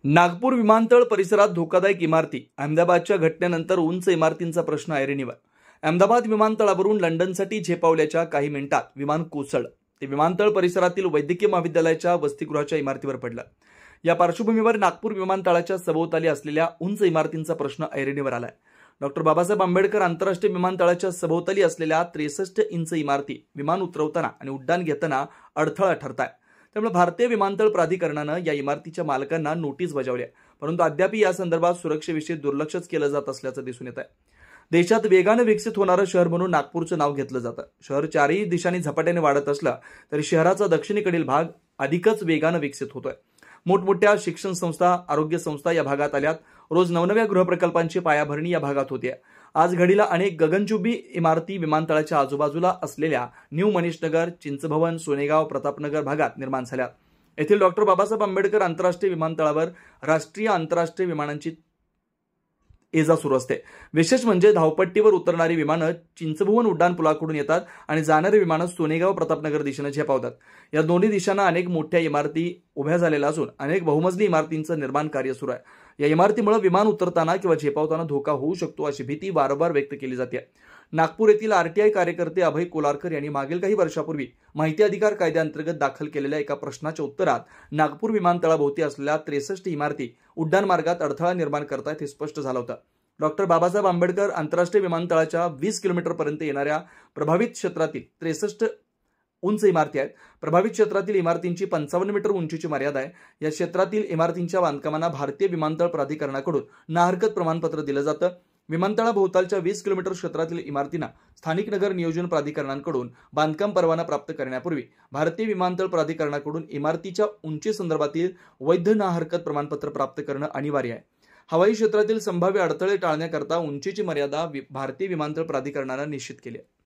नागपूर विमानतळ परिसरात धोकादायक इमारती. अहमदाबादच्या घटनेनंतर उंच इमारतींचा प्रश्न ऐरणीवर. अहमदाबाद विमानतळावरून लंडनसाठी झेपावल्याच्या काही मिनिटात विमान कोसळलं. ते विमानतळ परिसरातील वैद्यकीय महाविद्यालयाच्या वसतिगृहाच्या इमारतीवर पडलं. या पार्श्वभूमीवर नागपूर विमानतळाच्या सभोवताली असलेल्या उंच इमारतींचा प्रश्न ऐरणीवर आलाय. डॉक्टर बाबासाहेब आंबेडकर आंतरराष्ट्रीय विमानतळाच्या सभोवताली असलेल्या 63 इंच इमारती विमान उतरवताना आणि उड्डाण घेताना अडथळा ठरताय. त्यामुळे भारतीय विमानतळ प्राधिकरणानं या इमारतीच्या मालकांना नोटीस बजावली आहे, परंतु अद्याप या संदर्भात सुरक्षेविषयी दुर्लक्षच केलं जात असल्याचं दिसून येत आहे. देशात वेगाने विकसित होणारं शहर म्हणून नागपूरचं नाव घेतलं जातं. शहर चारही दिशांनी झपाट्याने वाढत असलं तरी शहराचा दक्षिणेकडील भाग अधिकच वेगाने विकसित होतोय. मोठमोठ्या शिक्षण संस्था, आरोग्य संस्था या भागात आल्यात. रोज नवनव्या गृहप्रकल्पांची पायाभरणी या भागात होते. आज घडीला अनेक गगनचुंबी इमारती विमानतळाच्या आजूबाजूला असलेल्या न्यू मनीषनगर, चिंचभवन, सोनेगाव, प्रतापनगर भागात निर्माण झाल्या. येथील डॉक्टर बाबासाहेब आंबेडकर आंतरराष्ट्रीय विमानतळावर राष्ट्रीय आंतरराष्ट्रीय विमानांची ये जा सुरू असते. विशेष म्हणजे धावपट्टीवर उतरणारी विमानं चिंचभवन उड्डाणपुलाकडून येतात आणि जाणारी विमानं सोनेगाव, प्रतापनगर दिशेने झेपावतात. या दोन्ही दिशांना अनेक मोठ्या इमारती उभ्या झालेल्या असून अनेक बहुमजली इमारतींचं निर्माण कार्य सुरू आहे. या इमारतीमुळे विमान उतरताना किंवा झेपावताना धोका होऊ शकतो अशी भीती वारंवार व्यक्त केली जाते. नागपूर येथील आरटीआय कार्यकर्ते अभय कोलारकर यांनी मागील काही वर्षापूर्वी माहिती अधिकार कायद्याअंतर्गत दाखल केलेल्या एका प्रश्नाच्या उत्तरात नागपूर विमानतळाभोवती असलेल्या 63 इमारती उड्डाण मार्गात अडथळा निर्माण करतायत हे स्पष्ट झालं होतं. डॉक्टर बाबासाहेब आंबेडकर आंतरराष्ट्रीय विमानतळाच्या 20 किलोमीटरपर्यंत येणाऱ्या प्रभावित क्षेत्रातील 63 उंच इमारती आहेत. प्रभावित क्षेत्रातील इमारतींची 55 मीटर उंचीची मर्यादा आहे. या क्षेत्रातील इमारतींच्या बांधकामांना भारतीय विमानतळ प्राधिकरणाकडून नाहरकत प्रमाणपत्र दिलं जातं. विमानतळाभोवतालच्या 20 किलोमीटर क्षेत्रातील इमारतींना स्थानिक नगर नियोजन प्राधिकरणांकडून बांधकाम परवाना प्राप्त करण्यापूर्वी भारतीय विमानतळ प्राधिकरणाकडून इमारतीच्या उंची संदर्भातील वैध नाहरकत प्रमाणपत्र प्राप्त करणं अनिवार्य आहे. हवाई क्षेत्रातील संभाव्य अडथळे टाळण्याकरता उंचीची मर्यादा भारतीय विमानतळ प्राधिकरणानं निश्चित केली आहे.